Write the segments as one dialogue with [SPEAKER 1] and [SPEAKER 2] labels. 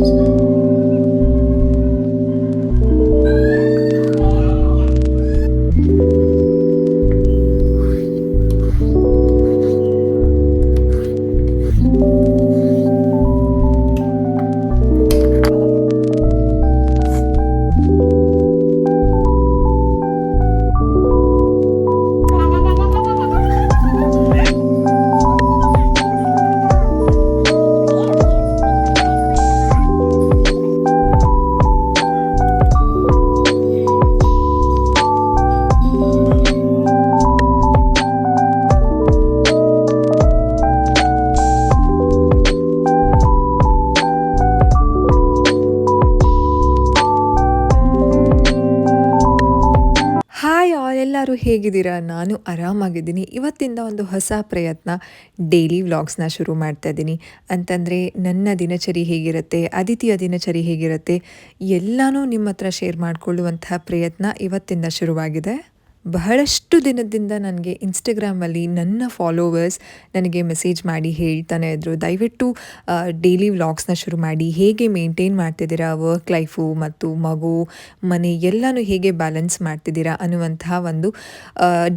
[SPEAKER 1] Hi all, ಎಲ್ಲರೂ ಹೇಗಿದ್ದೀರಾ? ನಾನು ಆರಾಮಾಗಿದ್ದೀನಿ. ಇವತ್ತಿಂದ ಒಂದು ಹೊಸ ಪ್ರಯತ್ನ, ಡೈಲಿ ವ್ಲಾಗ್ಸ್ನ ಶುರು ಮಾಡ್ತಾ ಇದ್ದೀನಿ. ಅಂತಂದರೆ ನನ್ನ ದಿನಚರಿ ಹೇಗಿರುತ್ತೆ, ಅದಿತಿಯ ದಿನಚರಿ ಹೇಗಿರುತ್ತೆ, ಎಲ್ಲನೂ ನಿಮ್ಮ ಹತ್ರ ಶೇರ್ ಮಾಡಿಕೊಳ್ಳುವಂತಹ ಪ್ರಯತ್ನ ಇವತ್ತಿಂದ ಶುರುವಾಗಿದೆ. ಬಹಳಷ್ಟು ದಿನದಿಂದ ನನಗೆ ಇನ್ಸ್ಟಾಗ್ರಾಮಲ್ಲಿ ನನ್ನ ಫಾಲೋವರ್ಸ್ ನನಗೆ ಮೆಸೇಜ್ ಮಾಡಿ ಹೇಳ್ತಾನೆ ಇದ್ದರು, ದಯವಿಟ್ಟು ಡೈಲಿ ವ್ಲಾಗ್ಸ್ನ ಶುರು ಮಾಡಿ, ಹೇಗೆ ಮೇಂಟೈನ್ ಮಾಡ್ತಿದ್ದೀರಾ ವರ್ಕ್ ಲೈಫು ಮತ್ತು ಮಗು ಮನೆ ಎಲ್ಲನೂ ಹೇಗೆ ಬ್ಯಾಲೆನ್ಸ್ ಮಾಡ್ತಿದ್ದೀರಾ ಅನ್ನುವಂತಹ ಒಂದು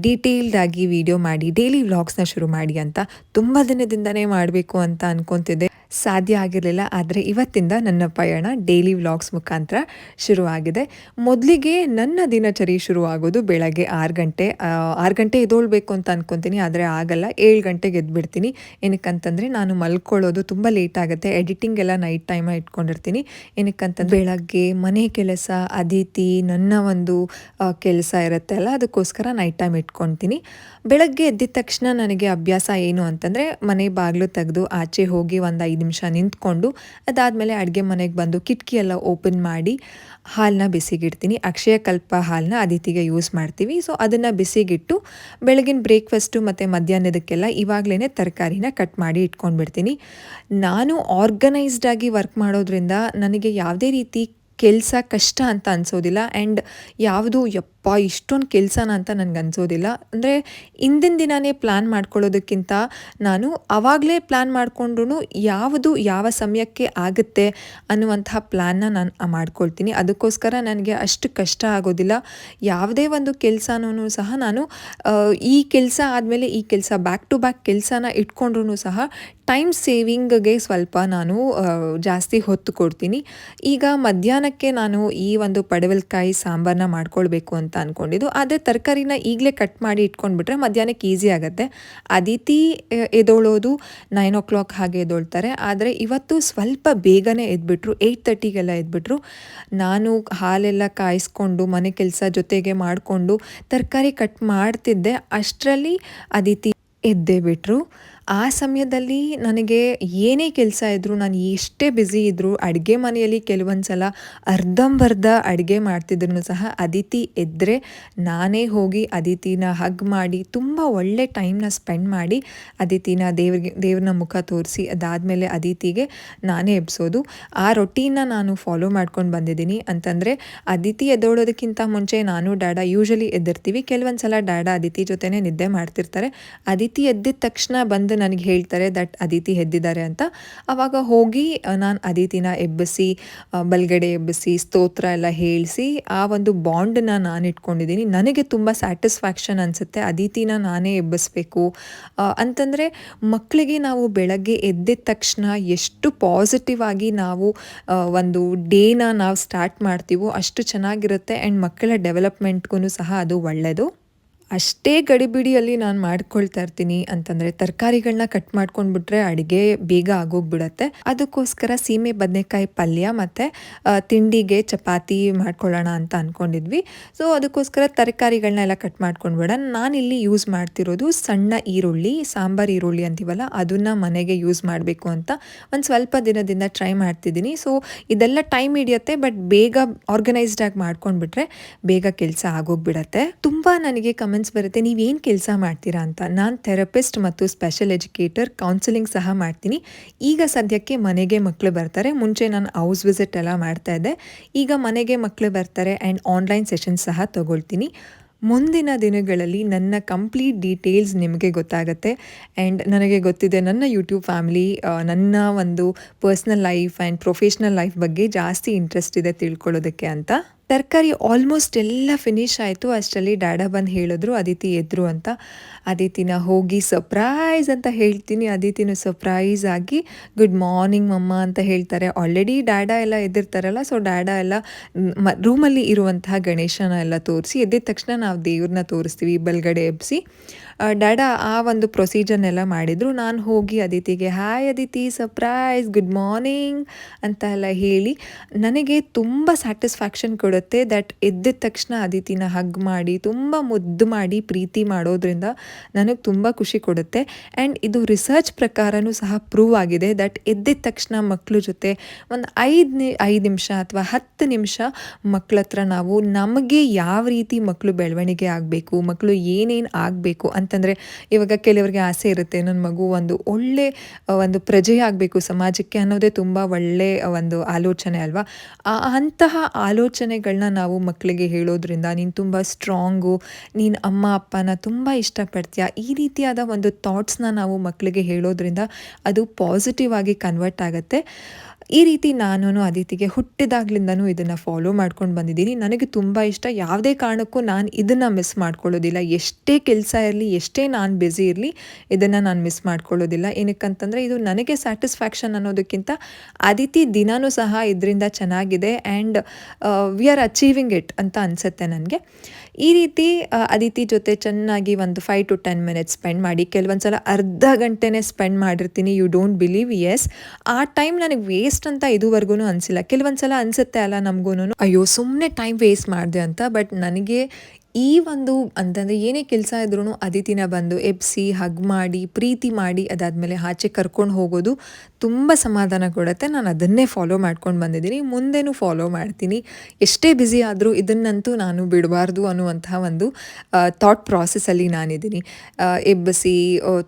[SPEAKER 1] ಡೀಟೇಲ್ಡಾಗಿ ವಿಡಿಯೋ ಮಾಡಿ ಡೈಲಿ ವ್ಲಾಗ್ಸ್ನ ಶುರು ಮಾಡಿ ಅಂತ ತುಂಬ ದಿನದಿಂದನೇ ಮಾಡಬೇಕು ಅಂತ ಅಂದ್ಕೊತಿದ್ದೆ. ಸಾಧ್ಯ ಆಗಿರಲಿಲ್ಲ. ಆದರೆ ಇವತ್ತಿಂದ ನನ್ನ ಪಯಣ ಡೈಲಿ ವ್ಲಾಗ್ಸ್ ಮುಖಾಂತರ ಶುರುವಾಗಿದೆ. ಮೊದಲಿಗೆ ನನ್ನ ದಿನಚರಿ ಶುರುವಾಗೋದು ಬೆಳಗ್ಗೆ 6 ಗಂಟೆ ಎದ್ದೇಳಬೇಕು ಅಂತ ಅಂದ್ಕೊತೀನಿ, ಆದರೆ ಆಗಲ್ಲ. 7 ಗಂಟೆಗೆ ಎದ್ಬಿಡ್ತೀನಿ. ಏನಕ್ಕಂತಂದರೆ ನಾನು ಮಲ್ಕೊಳ್ಳೋದು ತುಂಬ ಲೇಟ್ ಆಗುತ್ತೆ. ಎಡಿಟಿಂಗ್ ಎಲ್ಲ ನೈಟ್ ಟೈಮ ಇಟ್ಕೊಂಡಿರ್ತೀನಿ. ಏನಕ್ಕಂತಂದರೆ ಬೆಳಗ್ಗೆ ಮನೆ ಕೆಲಸ, ಅದಿತಿ ನನ್ನ ಒಂದು ಕೆಲಸ ಇರುತ್ತೆ ಅಲ್ಲ, ಅದಕ್ಕೋಸ್ಕರ ನೈಟ್ ಟೈಮ್ ಇಟ್ಕೊತೀನಿ. ಬೆಳಗ್ಗೆ ಎದ್ದಿದ ತಕ್ಷಣ ನನಗೆ ಅಭ್ಯಾಸ ಏನು ಅಂತಂದರೆ, ಮನೆ ಬಾಗಿಲು ತೆಗೆದು ಆಚೆ ಹೋಗಿ ಒಂದು 5 ನಿಮಿಷ ನಿಂತ್ಕೊಂಡು ಅದಾದಮೇಲೆ ಅಡುಗೆ ಮನೆಗೆ ಬಂದು ಕಿಟಕಿ ಎಲ್ಲ ಓಪನ್ ಮಾಡಿ ಹಾಲನ್ನ ಬಿಸಿಗಿಡ್ತೀನಿ. ಅಕ್ಷಯ ಕಲ್ಪ ಹಾಲನ್ನ ಅದಿತಿಗೆ ಯೂಸ್ ಮಾಡ್ತೀವಿ. ಸೊ ಅದನ್ನು ಬಿಸಿಗಿಟ್ಟು ಬೆಳಗಿನ ಬ್ರೇಕ್ಫಾಸ್ಟು ಮತ್ತು ಮಧ್ಯಾಹ್ನದಕ್ಕೆಲ್ಲ ಇವಾಗಲೇ ತರಕಾರಿನ ಕಟ್ ಮಾಡಿ ಇಟ್ಕೊಂಡ್ಬಿಡ್ತೀನಿ. ನಾನು ಆರ್ಗನೈಸ್ಡಾಗಿ ವರ್ಕ್ ಮಾಡೋದ್ರಿಂದ ನನಗೆ ಯಾವುದೇ ರೀತಿ ಕೆಲಸ ಕಷ್ಟ ಅಂತ ಅನಿಸೋದಿಲ್ಲ. ಆ್ಯಂಡ್ ಯಾವುದು ಇಷ್ಟೊಂದು ಕೆಲಸನ ಅಂತ ನನಗೆ ಅನಿಸೋದಿಲ್ಲ. ಅಂದರೆ ಹಿಂದಿನ ದಿನವೇ ಪ್ಲ್ಯಾನ್ ಮಾಡ್ಕೊಳ್ಳೋದಕ್ಕಿಂತ ನಾನು ಆವಾಗಲೇ ಪ್ಲ್ಯಾನ್ ಮಾಡಿಕೊಂಡ್ರೂ ಯಾವುದು ಯಾವ ಸಮಯಕ್ಕೆ ಆಗುತ್ತೆ ಅನ್ನುವಂತಹ ಪ್ಲ್ಯಾನ್ನ ನಾನು ಮಾಡ್ಕೊಳ್ತೀನಿ. ಅದಕ್ಕೋಸ್ಕರ ನನಗೆ ಅಷ್ಟು ಕಷ್ಟ ಆಗೋದಿಲ್ಲ. ಯಾವುದೇ ಒಂದು ಕೆಲಸನೂ ಸಹ ನಾನು ಈ ಕೆಲಸ ಆದಮೇಲೆ ಈ ಕೆಲಸ ಬ್ಯಾಕ್ ಟು ಬ್ಯಾಕ್ ಕೆಲಸನ ಇಟ್ಕೊಂಡ್ರೂ ಸಹ ಟೈಮ್ ಸೇವಿಂಗ್ಗೆ ಸ್ವಲ್ಪ ನಾನು ಜಾಸ್ತಿ ಹೊತ್ತು ಕೊಡ್ತೀನಿ. ಈಗ ಮಧ್ಯಾಹ್ನಕ್ಕೆ ನಾನು ಈ ಒಂದು ಪಡವಲಕಾಯಿ ಸಾಂಬಾರನ್ನ ಮಾಡ್ಕೊಳ್ಬೇಕು ಅಂತ ಅಂದ್ಕೊಂಡಿದ್ದು, ಆದರೆ ತರಕಾರಿನ ಈಗಲೇ ಕಟ್ ಮಾಡಿ ಇಟ್ಕೊಂಡ್ಬಿಟ್ರೆ ಮಧ್ಯಾಹ್ನಕ್ಕೆ ಈಸಿ ಆಗುತ್ತೆ. ಅದಿತಿ ಎದ್ದೋಳೋದು 9 o'clock ಹಾಗೆ ಎದ್ದೊಳ್ತಾರೆ. ಆದರೆ ಇವತ್ತು ಸ್ವಲ್ಪ ಬೇಗನೆ ಎದ್ಬಿಟ್ರು, 8:30ಗೆಲ್ಲ ಎದ್ಬಿಟ್ರು. ನಾನು ಹಾಲೆಲ್ಲ ಕಾಯಿಸ್ಕೊಂಡು ಮನೆ ಕೆಲಸ ಜೊತೆಗೆ ಮಾಡಿಕೊಂಡು ತರಕಾರಿ ಕಟ್ ಮಾಡ್ತಿದ್ದೆ. ಅಷ್ಟರಲ್ಲಿ ಅದಿತಿ ಎದ್ದೇ ಬಿಟ್ಟರು. ಆ ಸಮಯದಲ್ಲಿ ನನಗೆ ಏನೇ ಕೆಲಸ ಇದ್ದರೂ, ನಾನು ಎಷ್ಟೇ ಬ್ಯುಸಿ ಇದ್ದರೂ, ಅಡುಗೆ ಮನೆಯಲ್ಲಿ ಕೆಲವೊಂದು ಸಲ ಅರ್ಧಂಬರ್ಧ ಅಡುಗೆ ಮಾಡ್ತಿದ್ರು ಸಹ ಅದಿತಿ ಎದ್ದರೆ ನಾನೇ ಹೋಗಿ ಅದಿತಿನ ಹಗ್ ಮಾಡಿ ತುಂಬ ಒಳ್ಳೆ ಟೈಮ್ನ ಸ್ಪೆಂಡ್ ಮಾಡಿ ಅದಿತಿನ ದೇವ್ರನ್ನ ಮುಖ ತೋರಿಸಿ ಅದಾದಮೇಲೆ ಅದಿತಿಗೆ ನಾನೇ ಎಬ್ಸೋದು. ಆ ರೊಟೀನ್ನ ನಾನು ಫಾಲೋ ಮಾಡ್ಕೊಂಡು ಬಂದಿದ್ದೀನಿ. ಅಂತಂದರೆ ಅದಿತಿ ಎದ್ದೋಳೋದಕ್ಕಿಂತ ಮುಂಚೆ ನಾನು ಡ್ಯಾಡಾ ಯೂಶಲಿ ಎದ್ದಿರ್ತೀವಿ. ಕೆಲವೊಂದು ಸಲ ಡ್ಯಾಡಾ ಅದಿತಿ ಜೊತೆನೇ ನಿದ್ದೆ ಮಾಡ್ತಿರ್ತಾರೆ. ಅದಿತಿ ಎದ್ದಿದ ತಕ್ಷಣ ಬಂದು ನನಗೆ ಹೇಳ್ತಾರೆ ದಟ್ ಅದಿತಿ ಎದ್ದಿದ್ದಾರೆ ಅಂತ. ಆವಾಗ ಹೋಗಿ ನಾನು ಅದಿತಿನ ಎಬ್ಬಿಸಿ ಬಲ್ಗಡೆ ಎಬ್ಬಿಸಿ ಸ್ತೋತ್ರ ಎಲ್ಲ ಹೇಳಿಸಿ ಆ ಒಂದು ಬಾಂಡನ್ನ ನಾನು ಇಟ್ಕೊಂಡಿದ್ದೀನಿ. ನನಗೆ ತುಂಬ ಸ್ಯಾಟಿಸ್ಫ್ಯಾಕ್ಷನ್ ಅನಿಸುತ್ತೆ ಅದಿತಿನ ನಾನೇ ಎಬ್ಬಿಸ್ಬೇಕು ಅಂತಂದರೆ. ಮಕ್ಕಳಿಗೆ ನಾವು ಬೆಳಗ್ಗೆ ಎದ್ದಿದ ತಕ್ಷಣ ಎಷ್ಟು ಪಾಸಿಟಿವ್ ಆಗಿ ನಾವು ಒಂದು ಡೇನ ನಾವು ಸ್ಟಾರ್ಟ್ ಮಾಡ್ತೀವೋ ಅಷ್ಟು ಚೆನ್ನಾಗಿರುತ್ತೆ. ಆ್ಯಂಡ್ ಮಕ್ಕಳ ಡೆವಲಪ್ಮೆಂಟ್ಗೂ ಸಹ ಅದು ಒಳ್ಳೆಯದು. ಅಷ್ಟೇ ಗಡಿಬಿಡಿಯಲ್ಲಿ ನಾನು ಮಾಡ್ಕೊಳ್ತಾ ಇರ್ತೀನಿ. ಅಂತಂದರೆ ತರಕಾರಿಗಳನ್ನ ಕಟ್ ಮಾಡ್ಕೊಂಡ್ಬಿಟ್ರೆ ಅಡುಗೆ ಬೇಗ ಆಗೋಗ್ಬಿಡತ್ತೆ. ಅದಕ್ಕೋಸ್ಕರ ಸೀಮೆ ಬದನೆಕಾಯಿ ಪಲ್ಯ ಮತ್ತು ತಿಂಡಿಗೆ ಚಪಾತಿ ಮಾಡ್ಕೊಳ್ಳೋಣ ಅಂತ ಅಂದ್ಕೊಂಡಿದ್ವಿ. ಸೊ ಅದಕ್ಕೋಸ್ಕರ ತರಕಾರಿಗಳನ್ನ ಎಲ್ಲ ಕಟ್ ಮಾಡ್ಕೊಂಡ್ಬಿಡೋಣ. ನಾನಿಲ್ಲಿ ಯೂಸ್ ಮಾಡ್ತಿರೋದು ಸಣ್ಣ ಈರುಳ್ಳಿ, ಸಾಂಬಾರು ಈರುಳ್ಳಿ ಅಂತೀವಲ್ಲ, ಅದನ್ನು ಮನೆಗೆ ಯೂಸ್ ಮಾಡಬೇಕು ಅಂತ ಒಂದು ಸ್ವಲ್ಪ ದಿನದಿಂದ ಟ್ರೈ ಮಾಡ್ತಿದ್ದೀನಿ. ಸೊ ಇದೆಲ್ಲ ಟೈಮ್ ಹಿಡಿಯುತ್ತೆ, ಬಟ್ ಬೇಗ ಆರ್ಗನೈಸ್ಡಾಗಿ ಮಾಡ್ಕೊಂಡ್ಬಿಟ್ರೆ ಬೇಗ ಕೆಲಸ ಆಗೋಗ್ಬಿಡತ್ತೆ. ತುಂಬ ನನಗೆ ಕಮೆಂಟ್ಸ್ ಬರುತ್ತೆ, ನೀವೇನು ಕೆಲಸ ಮಾಡ್ತೀರಾ ಅಂತ. ನಾನು ಥೆರಪಿಸ್ಟ್ ಮತ್ತು ಸ್ಪೆಷಲ್ ಎಜುಕೇಟರ್, ಕೌನ್ಸಿಲಿಂಗ್ ಸಹ ಮಾಡ್ತೀನಿ. ಈಗ ಸದ್ಯಕ್ಕೆ ಮನೆಗೆ ಮಕ್ಕಳು ಬರ್ತಾರೆ. ಮುಂಚೆ ನಾನು ಹೌಸ್ ವಿಸಿಟ್ ಎಲ್ಲ ಮಾಡ್ತಾ ಇದ್ದೆ. ಈಗ ಮನೆಗೆ ಮಕ್ಕಳು ಬರ್ತಾರೆ ಆ್ಯಂಡ್ ಆನ್ಲೈನ್ ಸೆಷನ್ಸ್ ಸಹ ತಗೊಳ್ತೀನಿ. ಮುಂದಿನ ದಿನಗಳಲ್ಲಿ ನನ್ನ ಕಂಪ್ಲೀಟ್ ಡೀಟೇಲ್ಸ್ ನಿಮಗೆ ಗೊತ್ತಾಗುತ್ತೆ. ಆ್ಯಂಡ್ ನನಗೆ ಗೊತ್ತಿದೆ ನನ್ನ ಯೂಟ್ಯೂಬ್ ಫ್ಯಾಮಿಲಿ ನನ್ನ ಒಂದು personal life and professional life ಬಗ್ಗೆ ಜಾಸ್ತಿ ಇಂಟ್ರೆಸ್ಟ್ ಇದೆ ತಿಳ್ಕೊಳ್ಳೋದಕ್ಕೆ ಅಂತ. ತರಕಾರಿ ಆಲ್ಮೋಸ್ಟ್ ಎಲ್ಲ ಫಿನಿಶ್ ಆಯಿತು. ಅಷ್ಟರಲ್ಲಿ ಡ್ಯಾಡಾ ಬಂದು ಹೇಳಿದ್ರು ಅದಿತಿ ಎದ್ರು ಅಂತ. ಅದಿತಿನ ಹೋಗಿ ಸರ್ಪ್ರೈಸ್ ಅಂತ ಹೇಳ್ತೀನಿ. ಅದಿತಿನೂ ಸರ್ಪ್ರೈಸ್ ಆಗಿ ಗುಡ್ ಮಾರ್ನಿಂಗ್ ಮಮ್ಮ ಅಂತ ಹೇಳ್ತಾರೆ. ಆಲ್ರೆಡಿ ಡ್ಯಾಡಾ ಎಲ್ಲ ಎದ್ದಿರ್ತಾರಲ್ಲ, ಸೊ ಡ್ಯಾಡಾ ಎಲ್ಲ ರೂಮಲ್ಲಿ ಇರುವಂತಹ ಗಣೇಶನ ಎಲ್ಲ ತೋರಿಸಿ ಎದ್ದಿದ ತಕ್ಷಣ ನಾವು ದೇವ್ರನ್ನ ತೋರಿಸ್ತೀವಿ ಬಲ್ಗಡೆ ಎಬ್ಬಿಸಿ. ಡ್ಯಾಡಾ ಆ ಒಂದು ಪ್ರೊಸೀಜರ್ನೆಲ್ಲ ಮಾಡಿದರು. ನಾನು ಹೋಗಿ ಅದಿತಿಗೆ hi Aditi surprise good morning ಅಂತ ಎಲ್ಲ ಹೇಳಿ ನನಗೆ ತುಂಬ ಸ್ಯಾಟಿಸ್ಫ್ಯಾಕ್ಷನ್ ಕೊಡುತ್ತೆ ದಟ್ ಎದ್ದಿದ ತಕ್ಷಣ ಅದಿತಿನ ಹಗ್ ಮಾಡಿ ತುಂಬ ಮುದ್ದು ಮಾಡಿ ಪ್ರೀತಿ ಮಾಡೋದ್ರಿಂದ ನನಗೆ ತುಂಬ ಖುಷಿ ಕೊಡುತ್ತೆ. ಆ್ಯಂಡ್ ಇದು ರಿಸರ್ಚ್ ಪ್ರಕಾರನೂ ಸಹ ಪ್ರೂವ್ ಆಗಿದೆ ದಟ್ ಎದ್ದಿದ ತಕ್ಷಣ ಮಕ್ಕಳ ಜೊತೆ ಒಂದು 5 ನಿಮಿಷ ಅಥವಾ 10 ನಿಮಿಷ ಮಕ್ಕಳ ಹತ್ರ ನಾವು ನಮಗೆ ಯಾವ ರೀತಿ ಮಕ್ಕಳು ಬೆಳವಣಿಗೆ ಆಗಬೇಕು, ಮಕ್ಕಳು ಏನೇನು ಆಗಬೇಕು ಅಂತಂದರೆ, ಇವಾಗ ಕೆಲವರಿಗೆ ಆಸೆ ಇರುತ್ತೆ ನನ್ನ ಮಗು ಒಂದು ಒಳ್ಳೆ ಒಂದು ಪ್ರಜೆ ಆಗಬೇಕು ಸಮಾಜಕ್ಕೆ ಅನ್ನೋದೇ ತುಂಬ ಒಳ್ಳೆ ಒಂದು ಆಲೋಚನೆ ಅಲ್ವಾ. ಅಂತಹ ಆಲೋಚನೆಗಳನ್ನ ನಾವು ಮಕ್ಕಳಿಗೆ ಹೇಳೋದ್ರಿಂದ ನೀನು ತುಂಬ ಸ್ಟ್ರಾಂಗು, ನೀನು ಅಮ್ಮ ಅಪ್ಪನ ತುಂಬ ಇಷ್ಟಪಡ್ತೀಯ, ಈ ರೀತಿಯಾದ ಒಂದು ಥಾಟ್ಸ್ನ ನಾವು ಮಕ್ಕಳಿಗೆ ಹೇಳೋದ್ರಿಂದ ಅದು ಪಾಸಿಟಿವ್ ಆಗಿ ಕನ್ವರ್ಟ್ ಆಗುತ್ತೆ. ಈ ರೀತಿ ನಾನು ಅದಿತಿಗೆ ಹುಟ್ಟಿದಾಗ್ಲಿಂದನೂ ಇದನ್ನು ಫಾಲೋ ಮಾಡ್ಕೊಂಡು ಬಂದಿದ್ದೀನಿ. ನನಗೆ ತುಂಬ ಇಷ್ಟ. ಯಾವುದೇ ಕಾರಣಕ್ಕೂ ನಾನು ಇದನ್ನು ಮಿಸ್ ಮಾಡ್ಕೊಳ್ಳೋದಿಲ್ಲ. ಎಷ್ಟೇ ಕೆಲಸ ಇರಲಿ, ಎಷ್ಟೇ ನಾನು ಬ್ಯುಸಿ ಇರಲಿ, ಇದನ್ನು ನಾನು ಮಿಸ್ ಮಾಡ್ಕೊಳ್ಳೋದಿಲ್ಲ. ಏನಕ್ಕಂತಂದರೆ ಇದು ನನಗೆ ಸ್ಯಾಟಿಸ್ಫ್ಯಾಕ್ಷನ್ ಅನ್ನೋದಕ್ಕಿಂತ ಅದಿತಿ ದಿನವೂ ಸಹ ಇದರಿಂದ ಚೆನ್ನಾಗಿದೆ and we are achieving it ಅಂತ ಅನಿಸುತ್ತೆ ನನಗೆ. ಈ ರೀತಿ ಅದಿತಿ ಜೊತೆ ಚೆನ್ನಾಗಿ ಒಂದು 5 to 10 ಮಿನಿಟ್ಸ್ ಸ್ಪೆಂಡ್ ಮಾಡಿ, ಕೆಲವೊಂದು ಸಲ ಅರ್ಧ ಗಂಟೆನೇ ಸ್ಪೆಂಡ್ ಮಾಡಿರ್ತೀನಿ. ಯು ಡೋಂಟ್ ಬಿಲೀವ್, ಎಸ್ ಆ ಟೈಮ್ ನನಗೆ ವೇಸ್ಟ್ ಅಂತ ಇದುವರೆಗೂ ಅನಿಸಿಲ್ಲ. ಕೆಲವೊಂದು ಸಲ ಅನಿಸುತ್ತೆ ಅಲ್ಲ ನಮಗೂ, ಅಯ್ಯೋ ಸುಮ್ಮನೆ ಟೈಮ್ ವೇಸ್ಟ್ ಮಾಡಿದೆ ಅಂತ. ಬಟ್ ನನಗೆ ಈ ಒಂದು ಅಂತಂದರೆ ಏನೇ ಕೆಲಸ ಇದ್ರೂ ಅದಿತಿನ ಬಂದು ಎಬ್ಬಿಸಿ ಹಗ್ ಮಾಡಿ ಪ್ರೀತಿ ಮಾಡಿ ಅದಾದಮೇಲೆ ಆಚೆ ಕರ್ಕೊಂಡು ಹೋಗೋದು ತುಂಬ ಸಮಾಧಾನ ಕೊಡುತ್ತೆ. ನಾನು ಅದನ್ನೇ ಫಾಲೋ ಮಾಡ್ಕೊಂಡು ಬಂದಿದ್ದೀನಿ, ಮುಂದೆನೂ ಫಾಲೋ ಮಾಡ್ತೀನಿ. ಎಷ್ಟೇ ಬ್ಯುಸಿ ಆದರೂ ಇದನ್ನಂತೂ ನಾನು ಬಿಡಬಾರ್ದು ಅನ್ನುವಂತಹ ಒಂದು ಥಾಟ್ ಪ್ರಾಸೆಸ್ಸಲ್ಲಿ ನಾನಿದ್ದೀನಿ. ಎಬ್ಬಿಸಿ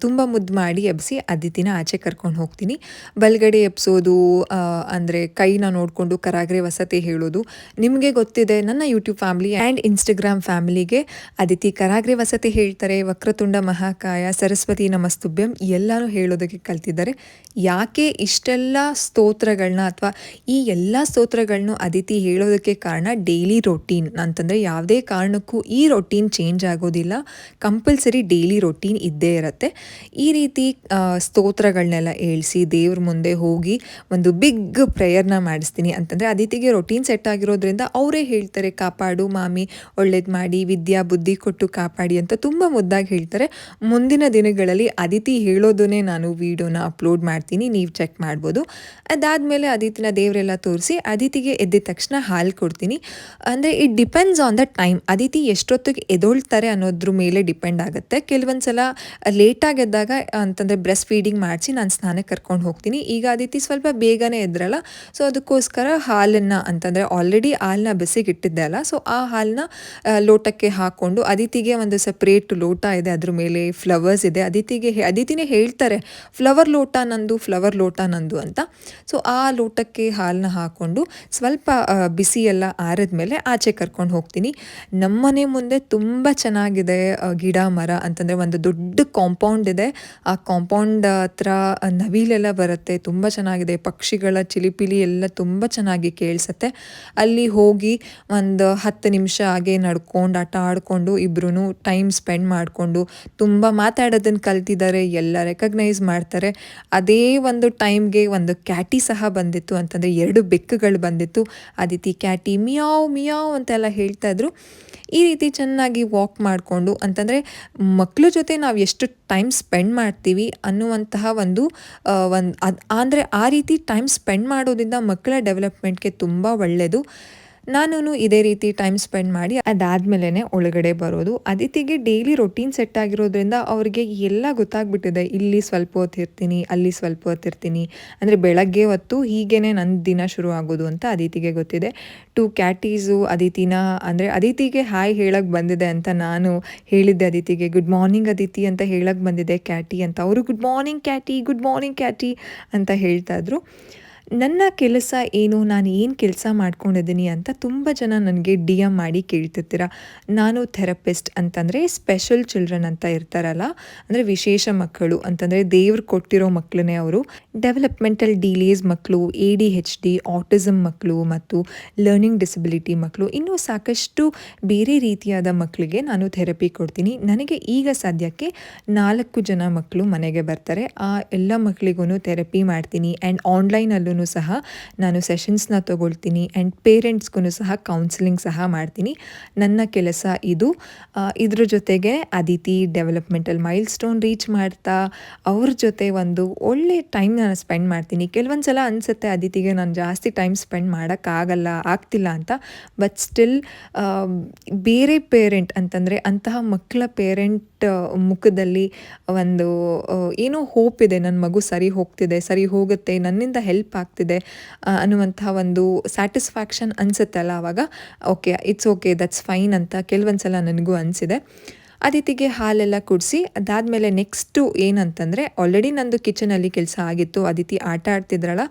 [SPEAKER 1] ತುಂಬ ಮುದ್ದು ಮಾಡಿ ಎಬ್ಬಿಸಿ ಅದಿತಿನ ಆಚೆ ಕರ್ಕೊಂಡು ಹೋಗ್ತೀನಿ. ಬಲಗಡೆ ಎಬ್ಬಿಸೋದು ಅಂದರೆ ಕೈನ ನೋಡಿಕೊಂಡು ಕರಾಗ್ರೆ ವಸತಿ ಹೇಳೋದು. ನಿಮಗೆ ಗೊತ್ತಿದೆ ನನ್ನ ಯೂಟ್ಯೂಬ್ ಫ್ಯಾಮಿಲಿ ಆ್ಯಂಡ್ ಇನ್ಸ್ಟಾಗ್ರಾಮ್ ಫ್ಯಾಮಿಲಿಗೆ ಅದಿತಿ ಕರಾಗ್ರೆ ವಸತಿ ಹೇಳ್ತಾರೆ, ವಕ್ರತುಂಡ ಮಹಾಕಾಯ, ಸರಸ್ವತಿ ನಮಸ್ತುಭ್ಯಂ ಎಲ್ಲನೂ ಹೇಳೋದಕ್ಕೆ ಕಲ್ತಿದ್ದಾರೆ. ಯಾಕೆ ಇಷ್ಟೆಲ್ಲ ಸ್ತೋತ್ರಗಳನ್ನ ಅಥವಾ ಈ ಎಲ್ಲ ಸ್ತೋತ್ರಗಳನ್ನೂ ಅದಿತಿ ಹೇಳೋದಕ್ಕೆ ಕಾರಣ ಡೈಲಿ ರೊಟೀನ್ ಅಂತಂದರೆ ಯಾವುದೇ ಕಾರಣಕ್ಕೂ ಈ ರೊಟೀನ್ ಚೇಂಜ್ ಆಗೋದಿಲ್ಲ. ಕಂಪಲ್ಸರಿ ಡೈಲಿ ರೊಟೀನ್ ಇದ್ದೇ ಇರುತ್ತೆ. ಈ ರೀತಿ ಸ್ತೋತ್ರಗಳನ್ನೆಲ್ಲ ಹೇಳ್ಸಿ ದೇವ್ರ ಮುಂದೆ ಹೋಗಿ ಒಂದು ಬಿಗ್ ಪ್ರೇಯರ್ನ ಮಾಡಿಸ್ತೀನಿ. ಅಂತಂದರೆ ಅದಿತಿಗೆ ರೊಟೀನ್ ಸೆಟ್ ಆಗಿರೋದ್ರಿಂದ ಅವರೇ ಹೇಳ್ತಾರೆ, ಕಾಪಾಡು ಮಾಮಿ, ಒಳ್ಳೇದು ಮಾಡಿ, ವಿದ್ಯಾ ಬುದ್ಧಿ ಕೊಟ್ಟು ಕಾಪಾಡಿ ಅಂತ ತುಂಬ ಮುದ್ದಾಗಿ ಹೇಳ್ತಾರೆ. ಮುಂದಿನ ದಿನಗಳಲ್ಲಿ ಅದಿತಿ ಹೇಳೋದನ್ನೇ ನಾನು ವಿಡಿಯೋನ ಅಪ್ಲೋಡ್ ಮಾಡ್ತೀನಿ, ನೀವು ಚೆಕ್ ಮಾಡ್ಬೋದು. ಅದಾದಮೇಲೆ ಅದಿತಿನ ದೇವರೆಲ್ಲ ತೋರಿಸಿ ಅದಿತಿಗೆ ಎದ್ದಿದ ತಕ್ಷಣ ಹಾಲು ಕೊಡ್ತೀನಿ. ಅಂದರೆ it depends on the time. Aditi ಎಷ್ಟೊತ್ತಿಗೆ ಎದೊಳ್ತಾರೆ ಅನ್ನೋದ್ರ ಮೇಲೆ ಡಿಪೆಂಡ್ ಆಗುತ್ತೆ. ಕೆಲವೊಂದು ಸಲ ಲೇಟಾಗಿ ಎದ್ದಾಗ ಅಂತಂದರೆ ಬ್ರೆಸ್ಟ್ ಫೀಡಿಂಗ್ ಮಾಡಿಸಿ ನಾನು ಸ್ನಾನಕ್ಕೆ ಕರ್ಕೊಂಡು ಹೋಗ್ತೀನಿ. ಈಗ ಅದಿತಿ ಸ್ವಲ್ಪ ಬೇಗನೆ ಎದ್ರಲ್ಲ, ಸೊ ಅದಕ್ಕೋಸ್ಕರ ಹಾಲನ್ನು ಅಂತಂದರೆ ಆಲ್ರೆಡಿ ಹಾಲನ್ನ ಬಿಸಿಗೆ ಇಟ್ಟಿದ್ದೆ ಅಲ್ಲ, ಸೊ ಆ ಹಾಲನ್ನ ಲೋಟಕ್ಕೆ ಹಾಕ್ಕೊಂಡು ಅದಿತಿಗೆ ಒಂದು ಸಪ್ರೇಟ್ ಲೋಟ ಇದೆ, ಅದ್ರ ಮೇಲೆ ಫ್ಲವರ್ಸ್ ಇದೆ. ಅದಿತಿನೇ ಹೇಳ್ತಾರೆ ಫ್ಲವರ್ ಲೋಟ ನಂದು ಅಂತ. ಸೊ ಆ ಲೋಟಕ್ಕೆ ಹಾಲನ್ನ ಹಾಕ್ಕೊಂಡು ಸ್ವಲ್ಪ ಬಿಸಿ ಎಲ್ಲ ಆರಿದ್ಮೇಲೆ ಆಚೆ ಕರ್ಕೊಂಡು ಹೋಗ್ತೀನಿ. ನಮ್ಮನೆ ಮುಂದೆ ತುಂಬ ಚೆನ್ನಾಗಿದೆ ಗಿಡ ಮರ ಅಂತಂದರೆ ಒಂದು ದೊಡ್ಡ ಕಾಂಪೌಂಡ್ ಇದೆ. ಆ ಕಾಂಪೌಂಡ್ ಹತ್ರ ನವಿಲೆಲ್ಲ ಬರುತ್ತೆ, ತುಂಬ ಚೆನ್ನಾಗಿದೆ. ಪಕ್ಷಿಗಳ ಚಿಲಿಪಿಲಿ ಎಲ್ಲ ತುಂಬ ಚೆನ್ನಾಗಿ ಕೇಳಿಸುತ್ತೆ. ಅಲ್ಲಿ ಹೋಗಿ ಒಂದು 10 ನಿಮಿಷ ಹಾಗೆ ನಡ್ಕೊಂಡು ಆಟ ಆಡಿಕೊಂಡು ಇಬ್ಬರೂ ಟೈಮ್ ಸ್ಪೆಂಡ್ ಮಾಡಿಕೊಂಡು ತುಂಬ ಮಾತಾಡೋದನ್ನು ಕಲ್ತಿದ್ದಾರೆ, ಎಲ್ಲ ರೆಕಗ್ನೈಸ್ ಮಾಡ್ತಾರೆ. ಅದೇ ಒಂದು ಟೈಮ್ಗೆ ಒಂದು ಕ್ಯಾಟಿ ಸಹ ಬಂದಿತ್ತು, ಅಂತಂದರೆ 2 ಬೆಕ್ಕುಗಳು ಬಂದಿತ್ತು. ಅದಿತಿ ಕ್ಯಾಟಿ ಮಿಯಾವ್ ಮಿಯಾವ್ ಅಂತೆಲ್ಲ ಹೇಳ್ತಾಯಿದ್ರು. ಈ ರೀತಿ ಚೆನ್ನಾಗಿ ವಾಕ್ ಮಾಡಿಕೊಂಡು ಅಂತಂದರೆ ಮಕ್ಕಳ ಜೊತೆ ನಾವು ಎಷ್ಟು ಟೈಮ್ ಸ್ಪೆಂಡ್ ಮಾಡ್ತೀವಿ ಅನ್ನುವಂತಹ ಒಂದು ಅಂದರೆ ಆ ರೀತಿ ಟೈಮ್ ಸ್ಪೆಂಡ್ ಮಾಡೋದ್ರಿಂದ ಮಕ್ಕಳ ಡೆವಲಪ್ಮೆಂಟ್ಗೆ ತುಂಬ ಒಳ್ಳೆಯದು. ನಾನು ಇದೇ ರೀತಿ ಟೈಮ್ ಸ್ಪೆಂಡ್ ಮಾಡಿ ಅದಾದಮೇಲೆ ಒಳಗಡೆ ಬರೋದು. ಅದಿತಿಗೆ ಡೈಲಿ ರೊಟೀನ್ ಸೆಟ್ ಆಗಿರೋದ್ರಿಂದ ಅವ್ರಿಗೆ ಎಲ್ಲ ಗೊತ್ತಾಗ್ಬಿಟ್ಟಿದೆ. ಇಲ್ಲಿ ಸ್ವಲ್ಪ ಹೊತ್ತು ಇರ್ತೀನಿ, ಅಲ್ಲಿ ಸ್ವಲ್ಪ ಹೊತ್ತು ಇರ್ತೀನಿ, ಅಂದರೆ ಬೆಳಗ್ಗೆ ಹೊತ್ತು ಹೀಗೇ ನನ್ನ ದಿನ ಶುರು ಆಗೋದು ಅಂತ ಅದಿತಿಗೆ ಗೊತ್ತಿದೆ. 2 ಕ್ಯಾಟೀಸು ಅಂದರೆ ಅದಿತಿಗೆ ಹಾಯ್ ಹೇಳಕ್ಕೆ ಬಂದಿದೆ ಅಂತ ನಾನು ಹೇಳಿದ್ದೆ ಅದಿತಿಗೆ. ಗುಡ್ ಮಾರ್ನಿಂಗ್ ಅದಿತಿ ಅಂತ ಹೇಳಕ್ಕೆ ಬಂದಿದೆ ಕ್ಯಾಟಿ ಅಂತ. ಅವರು ಗುಡ್ ಮಾರ್ನಿಂಗ್ ಕ್ಯಾಟಿ ಅಂತ ಹೇಳ್ತಾಯಿದ್ರು. ನನ್ನ ಕೆಲಸ ಏನು, ನಾನು ಏನು ಕೆಲಸ ಮಾಡ್ಕೊಂಡಿದ್ದೀನಿ ಅಂತ ತುಂಬ ಜನ ನನಗೆ ಡಿ ಎಮ್ ಮಾಡಿ ಕೇಳ್ತಿರ್ತೀರ. ನಾನು ಥೆರಪಿಸ್ಟ್ ಅಂತಂದರೆ ಸ್ಪೆಷಲ್ ಚಿಲ್ಡ್ರನ್ ಅಂತ ಇರ್ತಾರಲ್ಲ, ಅಂದರೆ ವಿಶೇಷ ಮಕ್ಕಳು ಅಂತಂದರೆ ದೇವ್ರು ಕೊಟ್ಟಿರೋ ಮಕ್ಕಳನ್ನೇ ಅವರು. ಡೆವಲಪ್ಮೆಂಟಲ್ ಡಿಲೇಸ್ ಮಕ್ಕಳು, ADHD, ಆಟಿಸಮ್ ಮಕ್ಕಳು ಮತ್ತು ಲರ್ನಿಂಗ್ ಡಿಸಬಿಲಿಟಿ ಮಕ್ಕಳು, ಇನ್ನೂ ಸಾಕಷ್ಟು ಬೇರೆ ರೀತಿಯಾದ ಮಕ್ಕಳಿಗೆ ನಾನು ಥೆರಪಿ ಕೊಡ್ತೀನಿ. ನನಗೆ ಈಗ ಸದ್ಯಕ್ಕೆ 4 ಜನ ಮಕ್ಕಳು ಮನೆಗೆ ಬರ್ತಾರೆ. ಆ ಎಲ್ಲ ಮಕ್ಕಳಿಗೂ ಥೆರಪಿ ಮಾಡ್ತೀನಿ. ಆ್ಯಂಡ್ ಆನ್ಲೈನಲ್ಲೂ ಸಹ ನಾನು ಸೆಷನ್ಸ್ನ ತೊಗೊಳ್ತೀನಿ. ಆ್ಯಂಡ್ ಪೇರೆಂಟ್ಸ್ಗೂ ಸಹ ಕೌನ್ಸಿಲಿಂಗ್ ಸಹ ಮಾಡ್ತೀನಿ. ನನ್ನ ಕೆಲಸ ಇದು. ಇದ್ರ ಜೊತೆಗೆ Aditi developmental milestone reach ಮಾಡ್ತಾ ಅವ್ರ ಜೊತೆ ಒಂದು ಒಳ್ಳೆ ಟೈಮ್ ನಾನು ಸ್ಪೆಂಡ್ ಮಾಡ್ತೀನಿ. ಕೆಲವೊಂದು ಸಲ ಅನಿಸುತ್ತೆ ಅದಿತಿಗೆ ನಾನು ಜಾಸ್ತಿ ಟೈಮ್ ಸ್ಪೆಂಡ್ ಆಗ್ತಿಲ್ಲ ಅಂತ. ಬಟ್ ಸ್ಟಿಲ್ ಬೇರೆ ಪೇರೆಂಟ್ ಅಂತಂದರೆ ಅಂತಹ ಮಕ್ಕಳ ಪೇರೆಂಟ್ ಮುಖದಲ್ಲಿ ಒಂದು ಏನೋ ಹೋಪ್ ಇದೆ, ನನ್ನ ಮಗು ಸರಿ ಹೋಗ್ತಿದೆ, ಸರಿ ಹೋಗುತ್ತೆ, ನನ್ನಿಂದ ಹೆಲ್ಪ್ ಆಗ್ತಿದೆ ಅನ್ನುವಂಥ ಒಂದು ಸ್ಯಾಟಿಸ್ಫ್ಯಾಕ್ಷನ್ ಅನಿಸುತ್ತಲ್ಲ, ಆವಾಗ okay, it's okay, that's fine ಅಂತ ಕೆಲವೊಂದು ಸಲ ನನಗೂ ಅನಿಸಿದೆ. ಅದಿತಿಗೆ ಹಾಲೆಲ್ಲ ಕುಡಿಸಿ ಅದಾದಮೇಲೆ ನೆಕ್ಸ್ಟು ಏನಂತಂದರೆ, ಆಲ್ರೆಡಿ ನಂದು ಕಿಚನಲ್ಲಿ ಕೆಲಸ ಆಗಿತ್ತು. ಅದಿತಿ ಆಟ ಆಡ್ತಿದ್ರಲ್ಲ,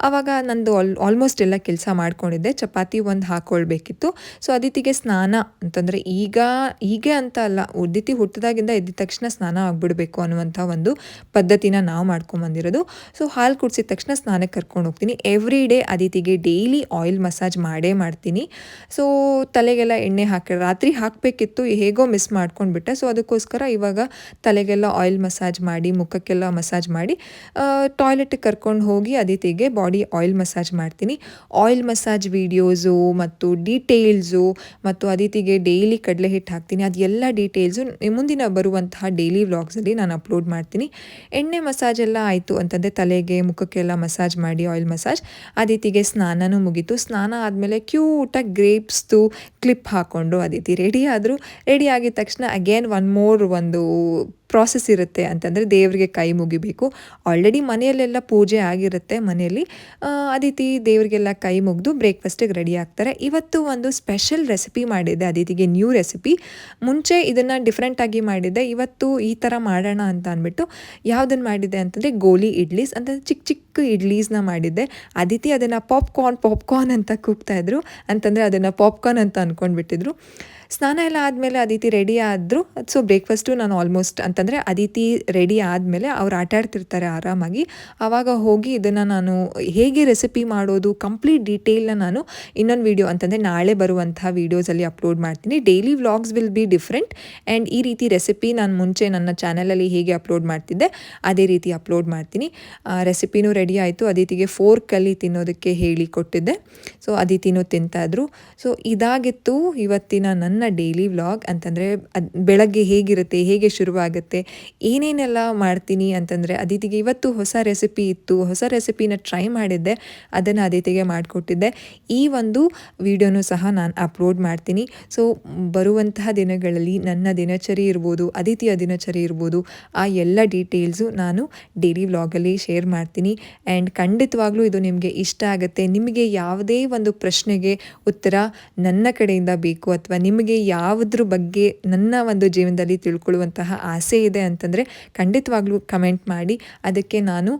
[SPEAKER 1] ಆವಾಗ ನಂದು ಆಲ್ಮೋಸ್ಟ್ ಎಲ್ಲ ಕೆಲಸ ಮಾಡ್ಕೊಂಡಿದ್ದೆ. ಚಪಾತಿ ಒಂದು ಹಾಕ್ಕೊಳ್ಬೇಕಿತ್ತು. ಸೊ ಅದಿತಿಗೆ ಸ್ನಾನ ಅಂತಂದರೆ ಹೀಗೆ ಅಂತ ಅಲ್ಲ, ಅದಿತಿ ಹುಟ್ಟಿದಾಗಿಂದ ಎದ್ದ ತಕ್ಷಣ ಸ್ನಾನ ಆಗಿಬಿಡಬೇಕು ಅನ್ನುವಂಥ ಒಂದು ಪದ್ಧತಿನ ನಾವು ಮಾಡ್ಕೊಂಬಂದಿರೋದು. ಸೊ ಹಾಲು ಕುಡಿಸಿದ ತಕ್ಷಣ ಸ್ನಾನಕ್ಕೆ ಕರ್ಕೊಂಡು ಹೋಗ್ತೀನಿ. ಎವ್ರಿ ಡೇ ಅದಿತಿಗೆ ಡೈಲಿ ಆಯಿಲ್ ಮಸಾಜ್ ಮಾಡೇ ಮಾಡ್ತೀನಿ. ಸೊ ತಲೆಗೆಲ್ಲ ಎಣ್ಣೆ ರಾತ್ರಿ ಹಾಕಬೇಕಿತ್ತು, ಹೇಗೋ ಮಿಸ್ ಮಾಡ್ಕೊಂಡ್ಬಿಟ್ಟೆ. ಸೊ ಅದಕ್ಕೋಸ್ಕರ ಇವಾಗ ತಲೆಗೆಲ್ಲ ಆಯಿಲ್ ಮಸಾಜ್ ಮಾಡಿ, ಮುಖಕ್ಕೆಲ್ಲ ಮಸಾಜ್ ಮಾಡಿ ಟಾಯ್ಲೆಟಿಗೆ ಕರ್ಕೊಂಡು ಹೋಗಿ ಅದಿತಿಗೆ ಬಾಡಿ ಆಯಿಲ್ ಮಸಾಜ್ ಮಾಡ್ತೀನಿ. ಆಯಿಲ್ ಮಸಾಜ್ ವೀಡಿಯೋಸು ಮತ್ತು ಡೀಟೇಲ್ಸು ಮತ್ತು ಅದಿತಿಗೆ ಡೈಲಿ ಕಡಲೆ ಹಿಟ್ಟು ಹಾಕ್ತೀನಿ, ಅದೆಲ್ಲ ಡೀಟೇಲ್ಸು ಮುಂದಿನ ಬರುವಂತಹ ಡೈಲಿ ವ್ಲಾಗ್ಸಲ್ಲಿ ನಾನು ಅಪ್ಲೋಡ್ ಮಾಡ್ತೀನಿ. ಎಣ್ಣೆ ಮಸಾಜ್ ಎಲ್ಲ ಆಯಿತು ಅಂತಂದರೆ ತಲೆಗೆ ಮುಖಕ್ಕೆಲ್ಲ ಮಸಾಜ್ ಮಾಡಿ ಆಯಿಲ್ ಮಸಾಜ್. ಅದಿತಿಗೆ ಸ್ನಾನನೂ ಮುಗೀತು. ಸ್ನಾನ ಆದಮೇಲೆ ಕ್ಯೂಟಾಗಿ ಗ್ರೇಪ್ಸ್ದು ಕ್ಲಿಪ್ ಹಾಕ್ಕೊಂಡು ಅದಿತಿ ರೆಡಿ ಆದರು. ರೆಡಿ ಆಗಿದ ತಕ್ಷಣ ಅಗೇನ್ ಒಂದು ಪ್ರಾಸೆಸ್ ಇರುತ್ತೆ ಅಂತಂದರೆ ದೇವರಿಗೆ ಕೈ ಮುಗಿಬೇಕು. ಆಲ್ರೆಡಿ ಮನೆಯಲ್ಲೆಲ್ಲ ಪೂಜೆ ಆಗಿರುತ್ತೆ. ಮನೆಯಲ್ಲಿ ಅದಿತಿ ದೇವರಿಗೆಲ್ಲ ಕೈ ಮುಗಿದು ಬ್ರೇಕ್ಫಾಸ್ಟಿಗೆ ರೆಡಿ ಆಗ್ತಾರೆ. ಇವತ್ತು ಒಂದು ಸ್ಪೆಷಲ್ ರೆಸಿಪಿ ಮಾಡಿದ್ದೆ ಅದಿತಿಗೆ, ನ್ಯೂ ರೆಸಿಪಿ. ಮುಂಚೆ ಇದನ್ನು ಡಿಫ್ರೆಂಟಾಗಿ ಮಾಡಿದ್ದೆ, ಇವತ್ತು ಈ ಥರ ಮಾಡೋಣ ಅಂತ ಅಂದ್ಬಿಟ್ಟು ಯಾವುದನ್ನು ಮಾಡಿದ್ದೆ ಅಂತಂದರೆ ಗೋಲಿ ಇಡ್ಲೀಸ್ ಅಂತಂದರೆ ಚಿಕ್ಕ ಚಿಕ್ಕ ಇಡ್ಲೀಸ್ನ ಮಾಡಿದ್ದೆ. ಅದಿತಿ ಅದನ್ನು ಪಾಪ್ಕಾರ್ನ್ ಅಂತ ಕೂಗ್ತಾಯಿದ್ರು, ಅಂತಂದರೆ ಅದನ್ನು ಪಾಪ್ಕಾರ್ನ್ ಅಂತ ಅಂದ್ಕೊಂಡ್ಬಿಟ್ಟಿದ್ರು. ಸ್ನಾನ ಎಲ್ಲ ಆದಮೇಲೆ ಅದಿತಿ ರೆಡಿ ಆದರು. ಸೊ ಬ್ರೇಕ್ಫಾಸ್ಟು ನಾನು ಆಲ್ಮೋಸ್ಟ್ ಅಂತಂದರೆ ಅದಿತಿ ರೆಡಿ ಆದಮೇಲೆ ಅವ್ರು ಆಟ ಆಡ್ತಿರ್ತಾರೆ ಆರಾಮಾಗಿ. ಆವಾಗ ಹೋಗಿ ಇದನ್ನು ನಾನು ಹೇಗೆ ರೆಸಿಪಿ ಮಾಡೋದು ಕಂಪ್ಲೀಟ್ ಡೀಟೇಲ್ನ ನಾನು ಇನ್ನೊಂದು ವೀಡಿಯೋ ಅಂತಂದರೆ ನಾಳೆ ಬರುವಂಥ ವೀಡಿಯೋಸಲ್ಲಿ ಅಪ್ಲೋಡ್ ಮಾಡ್ತೀನಿ. Daily vlogs will be different. And ಈ ರೀತಿ ರೆಸಿಪಿ ನಾನು ಮುಂಚೆ ನನ್ನ ಚಾನಲಲ್ಲಿ ಹೇಗೆ ಅಪ್ಲೋಡ್ ಮಾಡ್ತಿದ್ದೆ ಅದೇ ರೀತಿ ಅಪ್ಲೋಡ್ ಮಾಡ್ತೀನಿ. ರೆಸಿಪಿನೂ ರೆಡಿ ಆಯಿತು. ಅದಿತಿಗೆ ಫೋರ್ಕಲ್ಲಿ ತಿನ್ನೋದಕ್ಕೆ ಹೇಳಿ ಕೊಟ್ಟಿದ್ದೆ. ಸೊ ಅದಿತಿನೂ ತಿಂತಾಯಿದ್ರು. ಸೊ ಇದಾಗಿತ್ತು ಇವತ್ತಿನ ನನ್ನ ಡೈಲಿ ವ್ಲಾಗ್. ಅಂತಂದರೆ ಬೆಳಗ್ಗೆ ಹೇಗಿರುತ್ತೆ, ಹೇಗೆ ಶುರುವಾಗುತ್ತೆ, ಏನೇನೆಲ್ಲ ಮಾಡ್ತೀನಿ ಅಂತಂದರೆ, ಅದಿತಿಗೆ ಇವತ್ತು ಹೊಸ ರೆಸಿಪಿ ಇತ್ತು, ಹೊಸ ರೆಸಿಪಿನ ಟ್ರೈ ಮಾಡಿದ್ದೆ, ಅದನ್ನು ಅದಿತಿಗೆ ಮಾಡಿಕೊಟ್ಟಿದ್ದೆ. ಈ ಒಂದು ವಿಡಿಯೋನೂ ಸಹ ನಾನು ಅಪ್ಲೋಡ್ ಮಾಡ್ತೀನಿ. ಸೊ ಬರುವಂತಹ ದಿನಗಳಲ್ಲಿ ನನ್ನ ದಿನಚರಿ ಇರ್ಬೋದು, ಅದಿತಿಯ ದಿನಚರಿ ಇರ್ಬೋದು, ಆ ಎಲ್ಲ ಡೀಟೇಲ್ಸು ನಾನು ಡೈಲಿ ವ್ಲಾಗಲ್ಲಿ ಶೇರ್ ಮಾಡ್ತೀನಿ. ಆ್ಯಂಡ್ ಖಂಡಿತವಾಗ್ಲೂ ಇದು ನಿಮಗೆ ಇಷ್ಟ ಆಗುತ್ತೆ. ನಿಮಗೆ ಯಾವುದೇ ಒಂದು ಪ್ರಶ್ನೆಗೆ ಉತ್ತರ ನನ್ನ ಕಡೆಯಿಂದ ಬೇಕು, ಅಥವಾ ನಿಮಗೆ ಯಾವುದ್ರ ಬಗ್ಗೆ ನನ್ನ ಒಂದು ಜೀವನದಲ್ಲಿ ತಿಳ್ಕೊಳ್ಳುವಂತಹ ಆಸೆ ಇದೆ ಅಂತಂದರೆ ಖಂಡಿತವಾಗ್ಲೂ ಕಮೆಂಟ್ ಮಾಡಿ. ಅದಕ್ಕೆ ನಾನು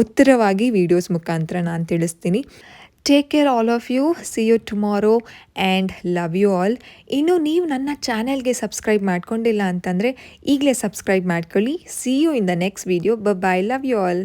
[SPEAKER 1] ಉತ್ತರವಾಗಿ ವಿಡಿಯೋಸ್ ಮುಖಾಂತರ ನಾನು ತಿಳಿಸ್ತೀನಿ. Take care all of you. See you tomorrow and love you all. ಇನ್ನು ನೀವು ನನ್ನ ಚಾನೆಲ್ಗೆ ಸಬ್ಸ್ಕ್ರೈಬ್ ಮಾಡ್ಕೊಂಡಿಲ್ಲ ಅಂತಂದರೆ ಈಗಲೇ ಸಬ್ಸ್ಕ್ರೈಬ್ ಮಾಡ್ಕೊಳ್ಳಿ. See you in the next video. Bye, love you all.